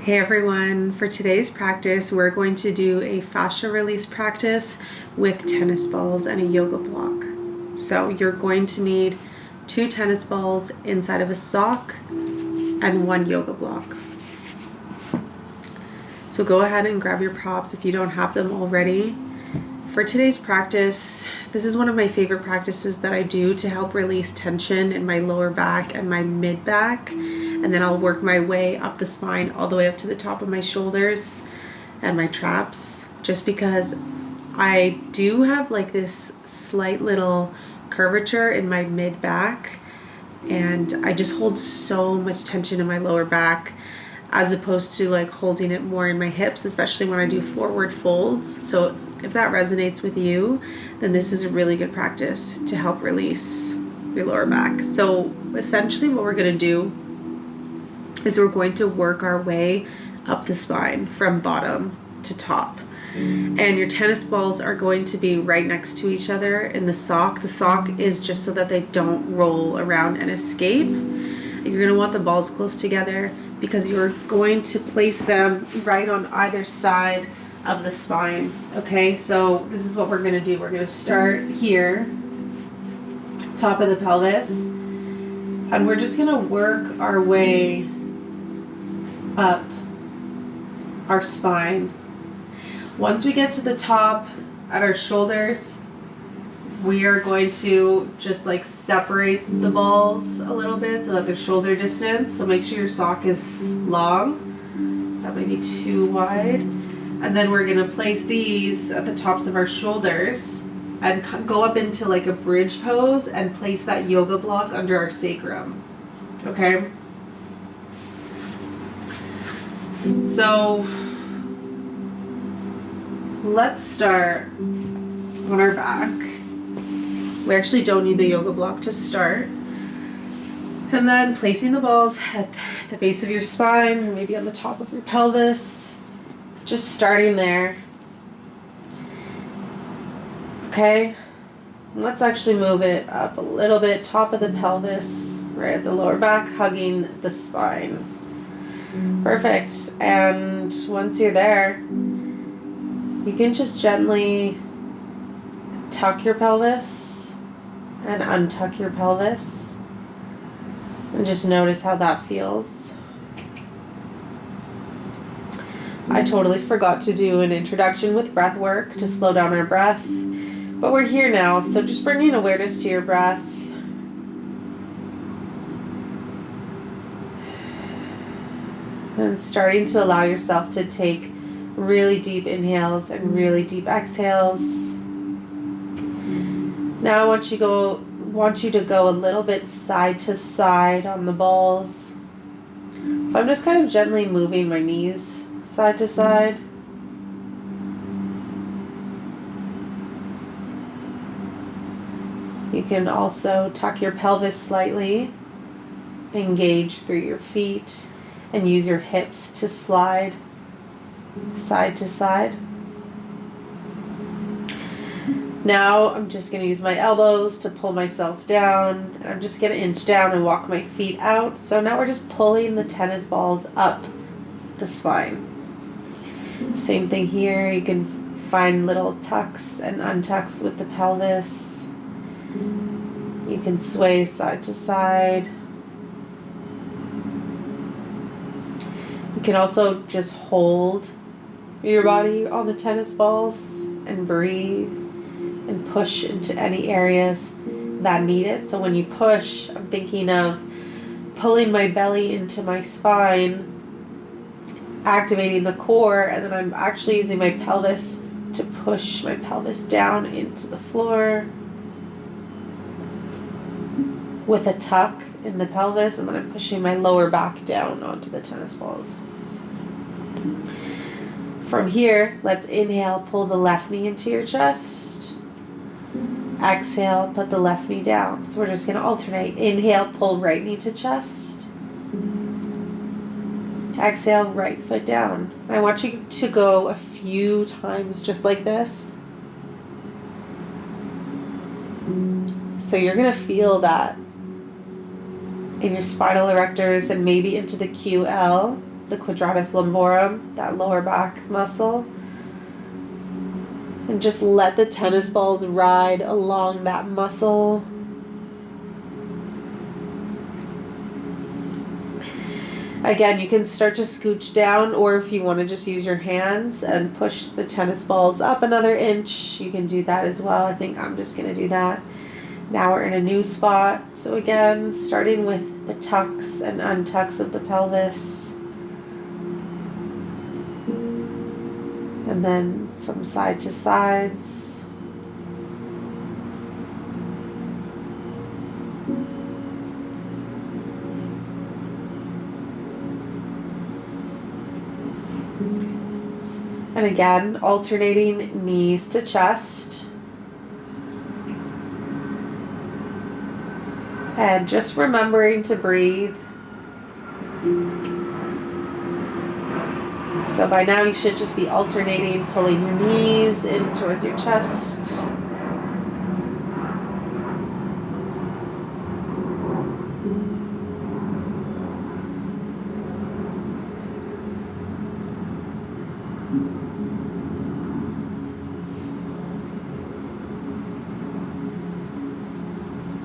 Hey everyone, for today's practice, we're going to do a fascia release practice with tennis balls and a yoga block. So you're going to need 2 tennis balls inside of a sock and 1 yoga block. So go ahead and grab your props if you don't have them already. For today's practice, this is one of my favorite practices that I do to help release tension in my lower back and my mid back. And then I'll work my way up the spine all the way up to the top of my shoulders and my traps, just because I do have like this slight little curvature in my mid back, and I just hold so much tension in my lower back as opposed to like holding it more in my hips, especially when I do forward folds. So if that resonates with you, then this is a really good practice to help release your lower back. So essentially what we're going to do is we're going to work our way up the spine from bottom to top. And your tennis balls are going to be right next to each other in the sock. The sock is just so that they don't roll around and escape. You're going to want the balls close together because you're going to place them right on either side of the spine. Okay, so this is what we're going to do. We're going to start here, top of the pelvis, and we're just going to work our way up our spine. Once we get to the top at our shoulders, we are going to just like separate the balls a little bit so that they're shoulder distance. So make sure your sock is long. That might be too wide. And then we're going to place these at the tops of our shoulders and go up into like a bridge pose and place that yoga block under our sacrum. Okay? So let's start on our back. We actually don't need the yoga block to start. And then placing the balls at the base of your spine, or maybe on the top of your pelvis. Just starting there. Okay? Let's actually move it up a little bit, top of the pelvis, right at the lower back, hugging the spine. Perfect. And once you're there, you can just gently tuck your pelvis and untuck your pelvis and just notice how that feels. I totally forgot to do an introduction with breath work to slow down our breath, but we're here now, so just bringing awareness to your breath. And starting to allow yourself to take really deep inhales and really deep exhales. Now I want you to go a little bit side to side on the balls. So I'm just kind of gently moving my knees side to side. You can also tuck your pelvis slightly, engage through your feet, and use your hips to slide side to side. Now I'm just going to use my elbows to pull myself down, and I'm just going to inch down and walk my feet out. So now we're just pulling the tennis balls up the spine. Same thing here. You can find little tucks and untucks with the pelvis. You can sway side to side. You can also just hold your body on the tennis balls and breathe and push into any areas that need it. So when you push, I'm thinking of pulling my belly into my spine, activating the core, and then I'm actually using my pelvis to push my pelvis down into the floor with a tuck in the pelvis, and then I'm pushing my lower back down onto the tennis balls. From here, let's inhale, pull the left knee into your chest. Exhale, put the left knee down. So we're just going to alternate. Inhale, pull right knee to chest. Exhale, right foot down. I want you to go a few times just like this. So you're going to feel that in your spinal erectors and maybe into the QL. the quadratus lumborum, that lower back muscle. And just let the tennis balls ride along that muscle. Again, you can start to scooch down, or if you want to just use your hands and push the tennis balls up another inch, you can do that as well. I think I'm just going to do that. Now we're in a new spot. So again, starting with the tucks and untucks of the pelvis. And then some side to sides. And again, alternating knees to chest. And just remembering to breathe. So by now you should just be alternating, pulling your knees in towards your chest.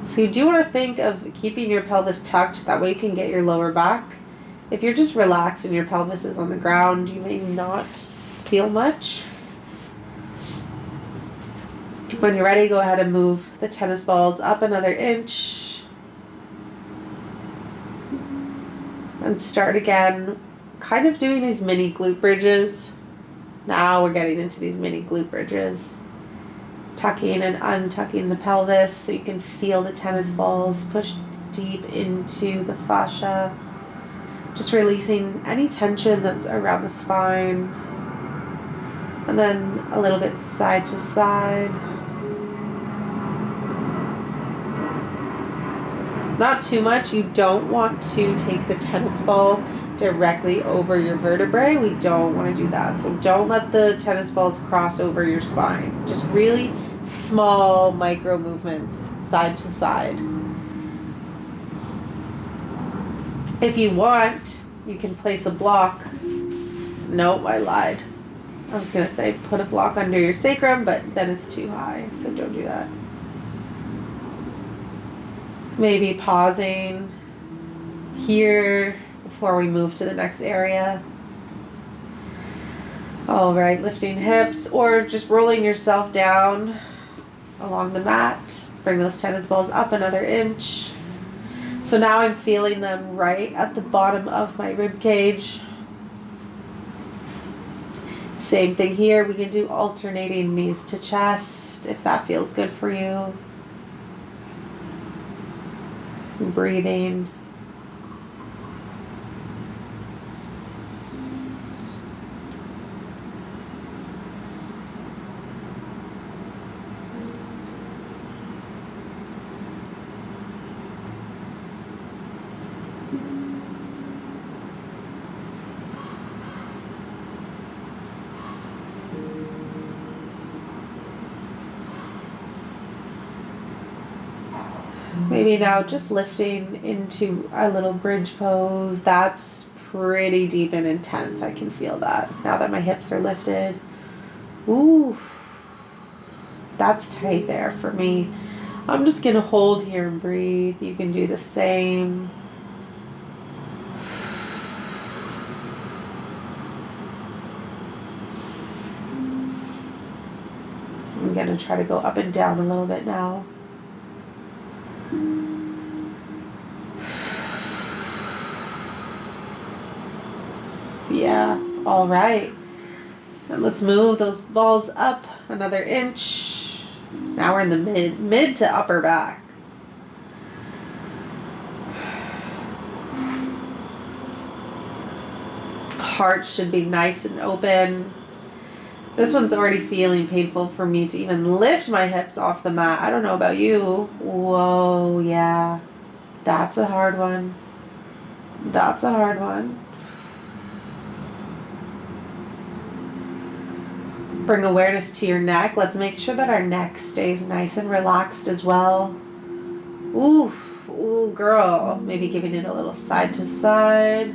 So you do want to think of keeping your pelvis tucked, that way you can get your lower back. If you're just relaxed and your pelvis is on the ground, you may not feel much. When you're ready, go ahead and move the tennis balls up another inch. And start again, kind of doing these mini glute bridges. Now we're getting into these mini glute bridges. Tucking and untucking the pelvis so you can feel the tennis balls push deep into the fascia. Just releasing any tension that's around the spine. And then a little bit side to side. Not too much. You don't want to take the tennis ball directly over your vertebrae. We don't want to do that. So don't let the tennis balls cross over your spine. Just really small micro movements side to side. If you want, you can place a block. Nope, I lied. I was going to say put a block under your sacrum, but then it's too high, so don't do that. Maybe pausing here before we move to the next area. All right, lifting hips or just rolling yourself down along the mat. Bring those tennis balls up another inch. So now I'm feeling them right at the bottom of my rib cage. Same thing here. We can do alternating knees to chest if that feels good for you. Breathing. Maybe now just lifting into a little bridge pose. That's pretty deep and intense. I can feel that now that my hips are lifted. Ooh, that's tight there for me. I'm just gonna hold here and breathe. You can do the same. I'm gonna try to go up and down a little bit now. Yeah, all right. And let's move those balls up another inch. Now we're in the mid to upper back. Heart should be nice and open. This one's already feeling painful for me to even lift my hips off the mat. I don't know about you. Whoa, yeah. That's a hard one. That's a hard one. Bring awareness to your neck. Let's make sure that our neck stays nice and relaxed as well. Ooh, ooh, girl. Maybe giving it a little side to side.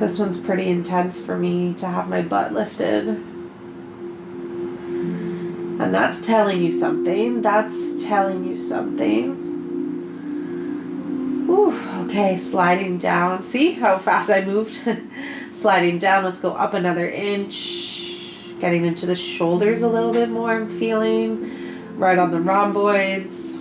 This one's pretty intense for me to have my butt lifted. And that's telling you something. That's telling you something. Ooh, okay, sliding down. See how fast I moved? Sliding down. Let's go up another inch. Getting into the shoulders a little bit more. I'm feeling right on the rhomboids.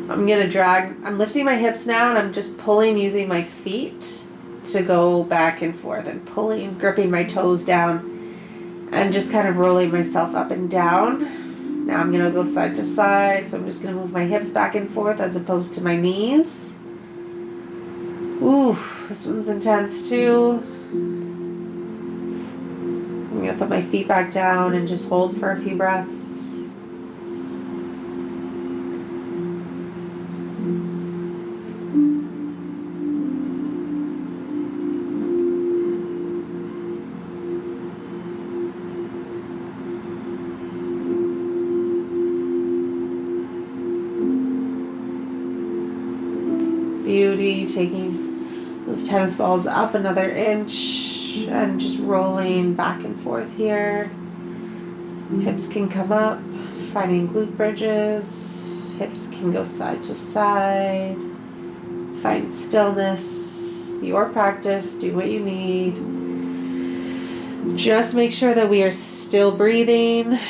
I'm going to drag. I'm lifting my hips now, and I'm just pulling using my feet to go back and forth and pulling, gripping my toes down and just kind of rolling myself up and down. Now I'm going to go side to side, so I'm just going to move my hips back and forth as opposed to my knees. Ooh, this one's intense too. I'm going to put my feet back down and just hold for a few breaths. Beauty, taking those tennis balls up another inch and just rolling back and forth here. Hips can come up, finding glute bridges. Hips can go side to side. Find stillness. Your practice, do what you need. Just make sure that we are still breathing.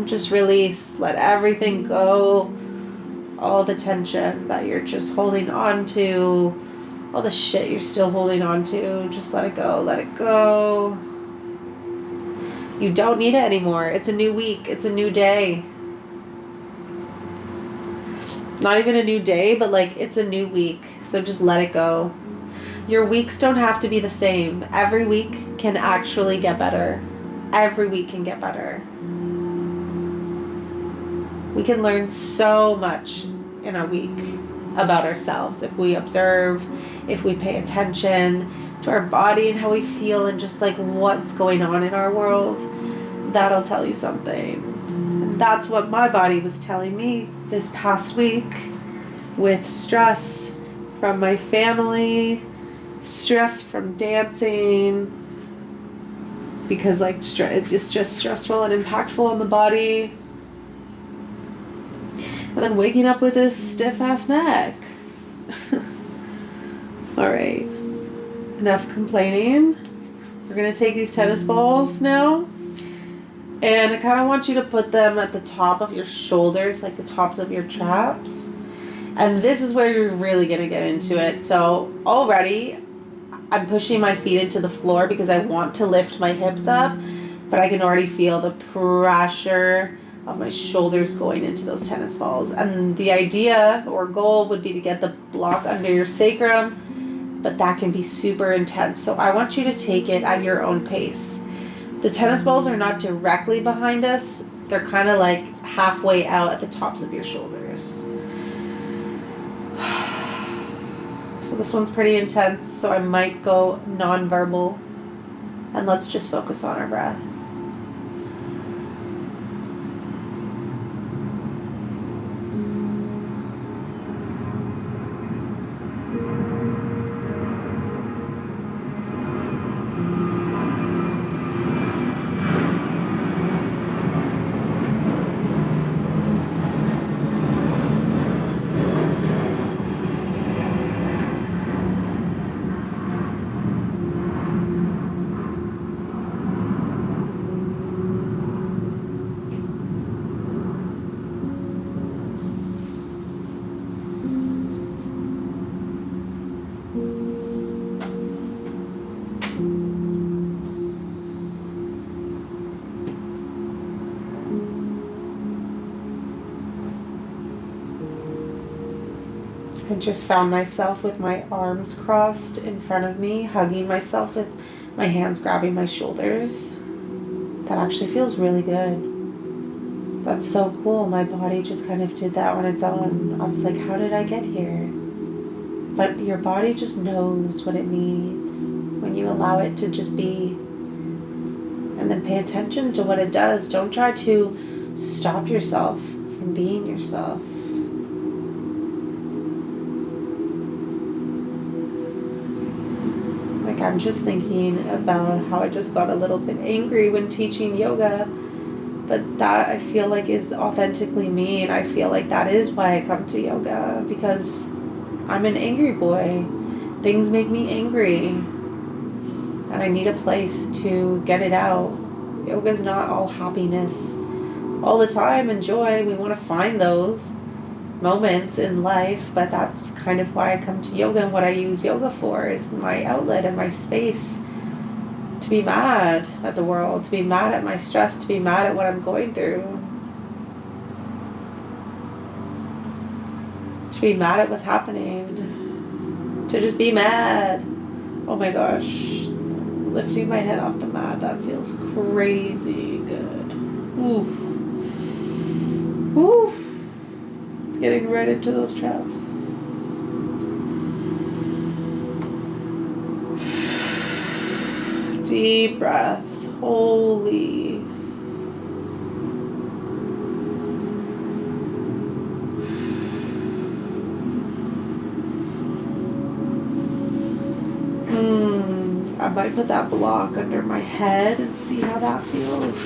Just release, let everything go. All the tension that you're just holding on to, all the shit you're still holding on to, just let it go, let it go. You don't need it anymore. It's a new week, it's a new day. Not even a new day, but like it's a new week, so just let it go. Your weeks don't have to be the same. Every week can actually get better. Every week can get better. We can learn so much in a week about ourselves if we observe, if we pay attention to our body and how we feel and just like what's going on in our world. That'll tell you something. And that's what my body was telling me this past week with stress from my family, stress from dancing, because like it's just stressful and impactful on the body. And then waking up with this stiff ass neck. Alright. Enough complaining. We're going to take these tennis balls now. And I kind of want you to put them at the top of your shoulders, like the tops of your traps. And this is where you're really going to get into it. So already I'm pushing my feet into the floor because I want to lift my hips up. But I can already feel the pressure of my shoulders going into those tennis balls. And the idea or goal would be to get the block under your sacrum, but that can be super intense. So I want you to take it at your own pace. The tennis balls are not directly behind us. They're kind of like halfway out at the tops of your shoulders. So this one's pretty intense, so I might go non-verbal. And let's just focus on our breath. I just found myself with my arms crossed in front of me, hugging myself with my hands grabbing my shoulders. That actually feels really good. That's so cool. My body just kind of did that on its own. I was like, how did I get here? But your body just knows what it needs when you allow it to just be. And then pay attention to what it does. Don't try to stop yourself from being yourself. I'm just thinking about how I just got a little bit angry when teaching yoga, but that I feel like is authentically me, and I feel like that is why I come to yoga, because I'm an angry boy. Things make me angry, and I need a place to get it out. Yoga's not all happiness all the time and joy. We want to find those moments in life, but that's kind of why I come to yoga, and what I use yoga for is my outlet and my space to be mad at the world, to be mad at my stress, to be mad at what I'm going through, to be mad at what's happening, to just be mad. Oh my gosh, lifting my head off the mat, that feels crazy good. Oof. Oof. It's getting right into those traps. Deep breaths. Holy. I might put that block under my head and see how that feels.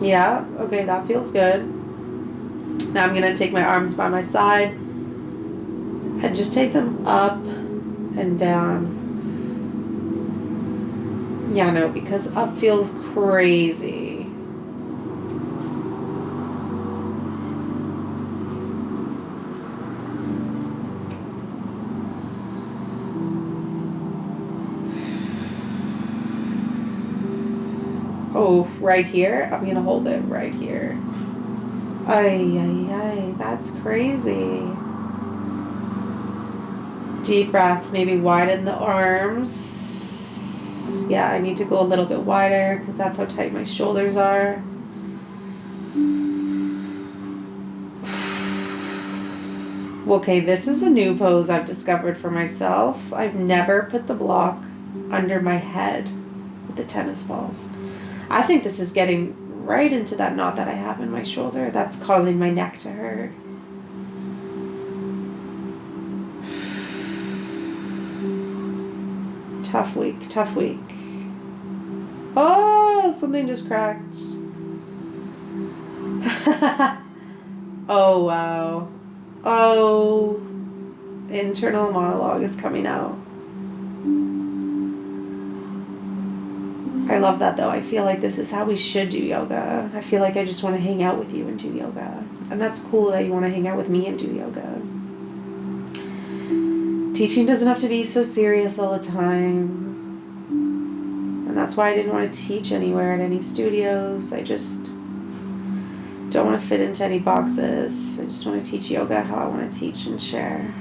Yeah, okay, that feels good. Now I'm going to take my arms by my side and just take them up and down. Yeah, no, because up feels crazy. Oh, right here? I'm going to hold it right here. Ay, ay, ay, that's crazy. Deep breaths, maybe widen the arms. Yeah, I need to go a little bit wider because that's how tight my shoulders are. Okay, this is a new pose I've discovered for myself. I've never put the block under my head with the tennis balls. I think this is getting right into that knot that I have in my shoulder that's causing my neck to hurt. Tough week, tough week. Oh, something just cracked. Oh, wow. Oh, internal monologue is coming out. I love that though. I feel like this is how we should do yoga. I feel like I just want to hang out with you and do yoga. And that's cool that you want to hang out with me and do yoga. Teaching doesn't have to be so serious all the time. And that's why I didn't want to teach anywhere at any studios. I just don't want to fit into any boxes. I just want to teach yoga how I want to teach and share.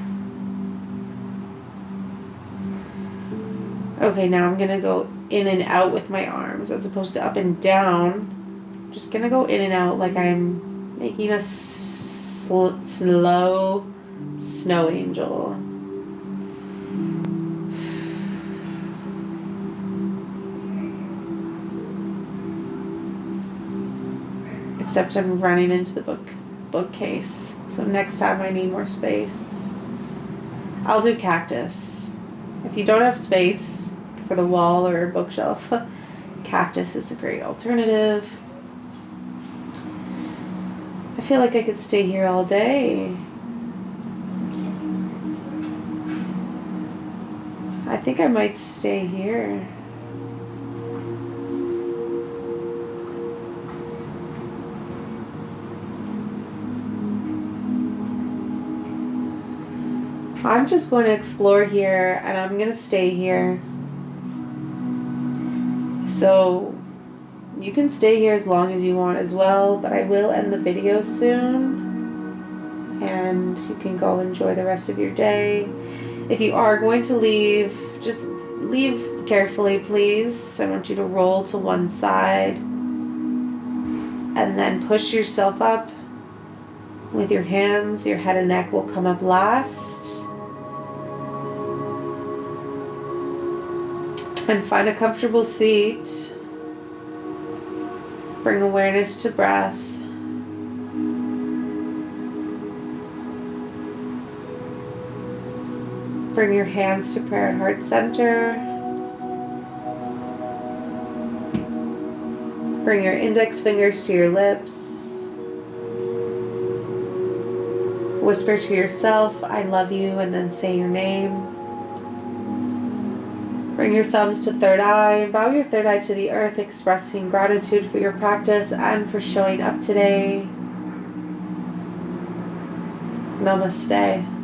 Okay, now I'm going to go in and out with my arms as opposed to up and down. I'm just going to go in and out like I'm making a slow snow angel. Except I'm running into the bookcase. So next time I need more space. I'll do cactus. If you don't have space for the wall or bookshelf, cactus is a great alternative. I feel like I could stay here all day. I think I might stay here. I'm just going to explore here, and I'm going to stay here. So you can stay here as long as you want as well, but I will end the video soon, and you can go enjoy the rest of your day. If you are going to leave, just leave carefully, please. I want you to roll to one side and then push yourself up with your hands. Your head and neck will come up last. And find a comfortable seat. Bring awareness to breath. Bring your hands to prayer at heart center. Bring your index fingers to your lips. Whisper to yourself, I love you, and then say your name. Bring your thumbs to third eye and bow your third eye to the earth, expressing gratitude for your practice and for showing up today. Namaste.